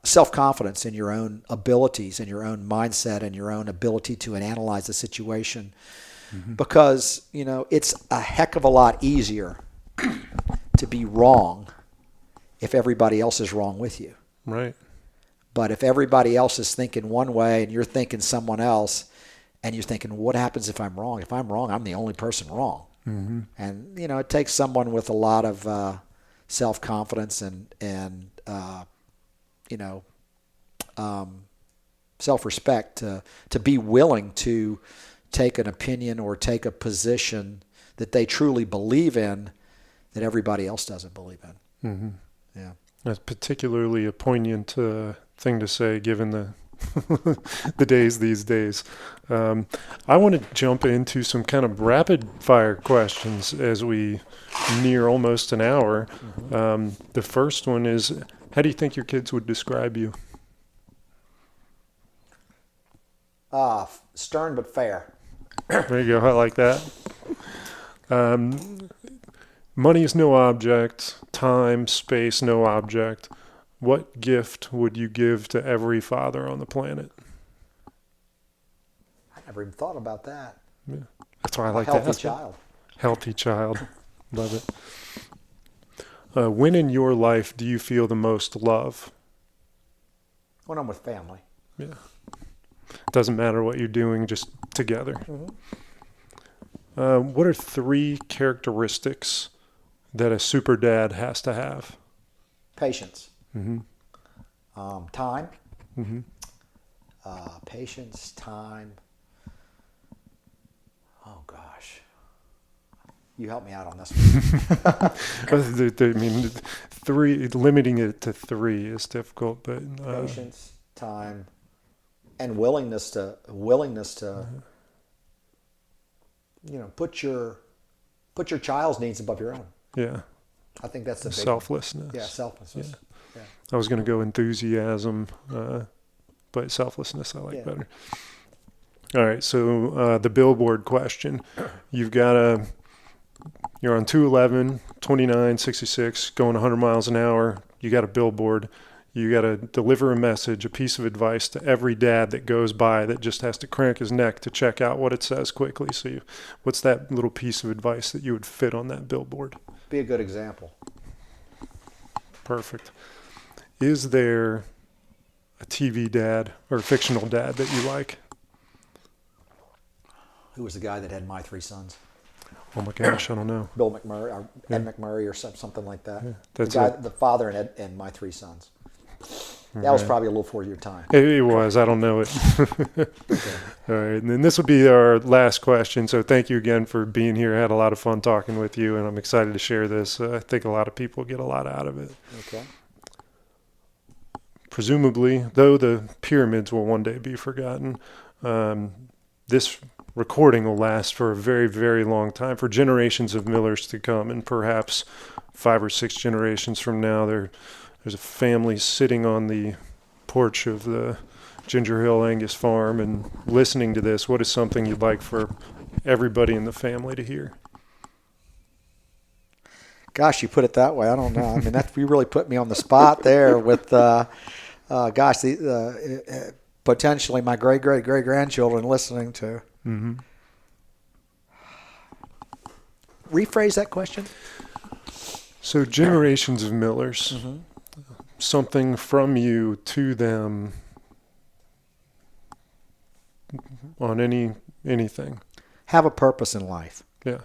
self-confidence in your own abilities and your own mindset and your own ability to analyze the situation, because it's a heck of a lot easier to be wrong if everybody else is wrong with you. Right. But if everybody else is thinking one way and you're thinking someone else, and you're thinking, what happens if I'm wrong? If I'm wrong, I'm the only person wrong. And it takes someone with a lot of self-confidence and self-respect to be willing to take an opinion or take a position that they truly believe in that everybody else doesn't believe in. Mm-hmm. Yeah. That's particularly a poignant thing to say given the the days these days. I want to jump into some kind of rapid fire questions as we near almost an hour. Mm-hmm. The first one is, how do you think your kids would describe you? Stern but fair. There you go. I like that. Money is no object. Time, space, no object. What gift would you give to every father on the planet? I never even thought about that. Yeah. That's why I like A to healthy ask. child. Healthy child. Love it. When in your life do you feel the most love? When I'm with family. Yeah. Doesn't matter what you're doing, just together. Mm-hmm. What are 3 characteristics that a super dad has to have? Patience. Mm-hmm. Time. Mm-hmm. Patience, time. Oh, gosh. You help me out on this one. I mean, 3, limiting it to 3 is difficult, but Patience, time, and willingness to put your child's needs above your own. yeah, I think that's the big selflessness. Yeah, selflessness. Yeah. Yeah. I was going to go enthusiasm, but selflessness I like Yeah. better. All right, so the billboard question. You're on 211, 29, 66, going 100 miles an hour. You got a billboard. You got to deliver a message, a piece of advice to every dad that goes by that just has to crank his neck to check out what it says quickly. So what's that little piece of advice that you would fit on that billboard? Be a good example. Perfect. Is there a TV dad or a fictional dad that you like? Who was the guy that had My Three Sons? Oh my gosh, I don't know. Bill McMurray, or Ed McMurray, or something like that. Yeah, that's the guy, it. the father and My Three Sons. That was probably a little before your time. It was. I don't know it. All right. And then this will be our last question. So thank you again for being here. I had a lot of fun talking with you, and I'm excited to share this. I think a lot of people get a lot out of it. Okay. Presumably, though the pyramids will one day be forgotten, this recording will last for a very, very long time, for generations of Millers to come, and perhaps 5 or 6 generations from now, there's a family sitting on the porch of the Ginger Hill Angus Farm and listening to this. What is something you'd like for everybody in the family to hear? Gosh, you put it that way. I don't know. I mean, you really put me on the spot there with, potentially my great-great-great-grandchildren listening to. Mm-hmm. Rephrase that question. So generations of Millers, Mm-hmm. something from you to them on anything. Have a purpose in life. Yeah.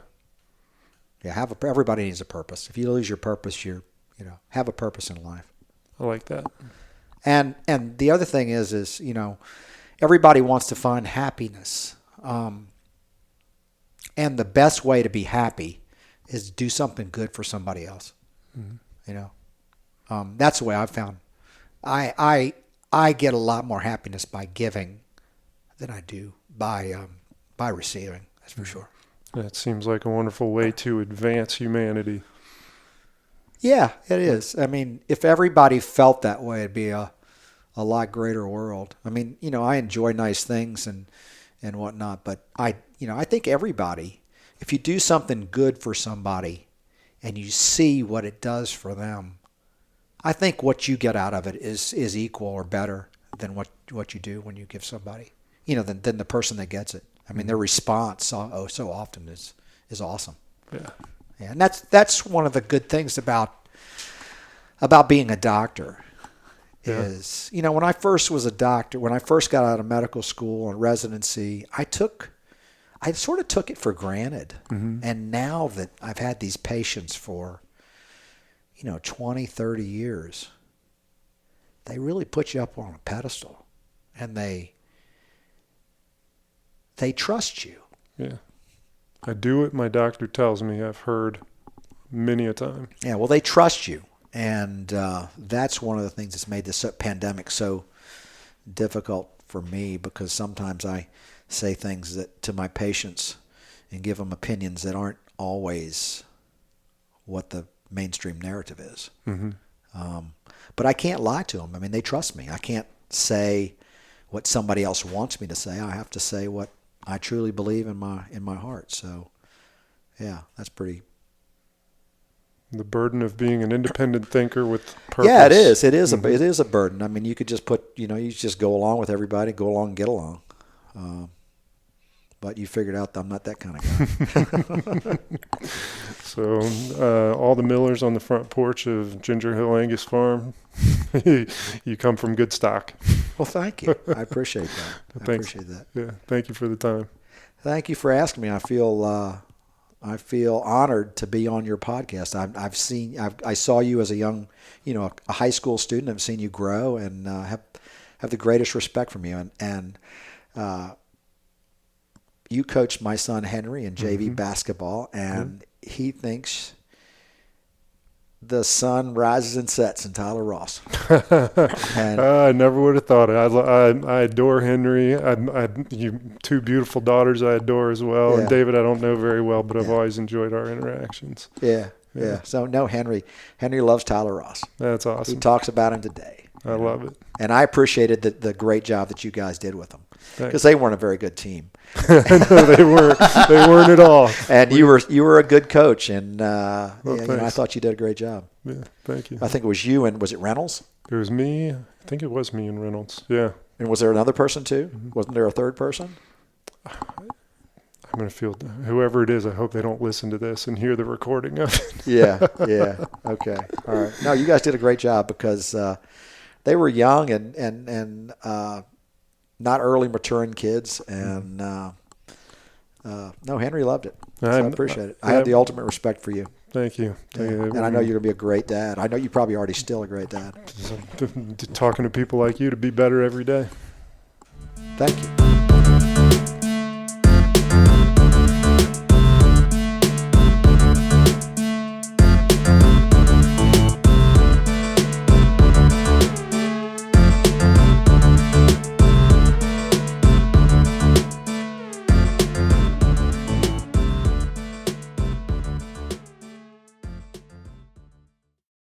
Yeah, everybody needs a purpose. If you lose your purpose, have a purpose in life. I like that. And the other thing is everybody wants to find happiness. And the best way to be happy is to do something good for somebody else. Mm-hmm. That's the way I've found. I get a lot more happiness by giving than I do by receiving. That's for sure. That seems like a wonderful way to advance humanity. Yeah, it is. I mean, if everybody felt that way, it'd be a lot greater world. I mean, I enjoy nice things and whatnot, but I think everybody, if you do something good for somebody and you see what it does for them, I think what you get out of it is equal or better than what you do when you give somebody, than the person that gets it. I mean, their response so often is awesome. Yeah. Yeah, and that's one of the good things about being a doctor. Yeah. Is when I first was a doctor, when I first got out of medical school and residency, I sort of took it for granted. Mm-hmm. And now that I've had these patients for 20, 30 years, they really put you up on a pedestal, and they trust you. Yeah. I do what my doctor tells me. I've heard many a time. Yeah, well, they trust you. And that's one of the things that's made this pandemic so difficult for me, because sometimes I say things that to my patients and give them opinions that aren't always what the mainstream narrative is. Mm-hmm. But I can't lie to them. I mean, they trust me. I can't say what somebody else wants me to say. I have to say what I truly believe in my heart. So, yeah, that's pretty. The burden of being an independent thinker with purpose. Yeah, it is. It is Mm-hmm. it is a burden. I mean, you could just you just go along with everybody, go along and get along. But you figured out that I'm not that kind of guy. So, all the Millers on the front porch of Ginger Hill Angus Farm, you come from good stock. Well, thank you. I appreciate that. Thanks. I appreciate that. Yeah, thank you for the time. Thank you for asking me. I feel honored to be on your podcast. I saw you as a young, a high school student. I've seen you grow, and have the greatest respect for you. And you coached my son Henry in JV Mm-hmm. basketball, and he thinks the sun rises and sets in Tyler Ross. And I never would have thought it. I adore Henry. You two beautiful daughters I adore as well. Yeah. And David I don't know very well, but I've always enjoyed our interactions. yeah. So no, Henry loves Tyler Ross. That's He awesome. talks about him today. I love it. And I appreciated the great job that you guys did with them, Thanks. because they weren't a very good team. No, they weren't at all. And you were a good coach, and I thanks. thought you did a great job. Yeah, thank you. I think it was you, and was it Reynolds? It was me. I think it was me and Reynolds. Yeah. And was there another person too? Mm-hmm. Wasn't there a third person? I'm going to feel whoever it is, I hope they don't listen to this and hear the recording of it. Yeah. Okay. All right. No, you guys did a great job, because they were young and not early maturing kids, and no, Henry loved it. So I appreciate it. I have the ultimate respect for you. Thank you. Yeah. And I know you're going to be a great dad. I know you're probably already still a great dad. Talking to people like you to be better every day. Thank you.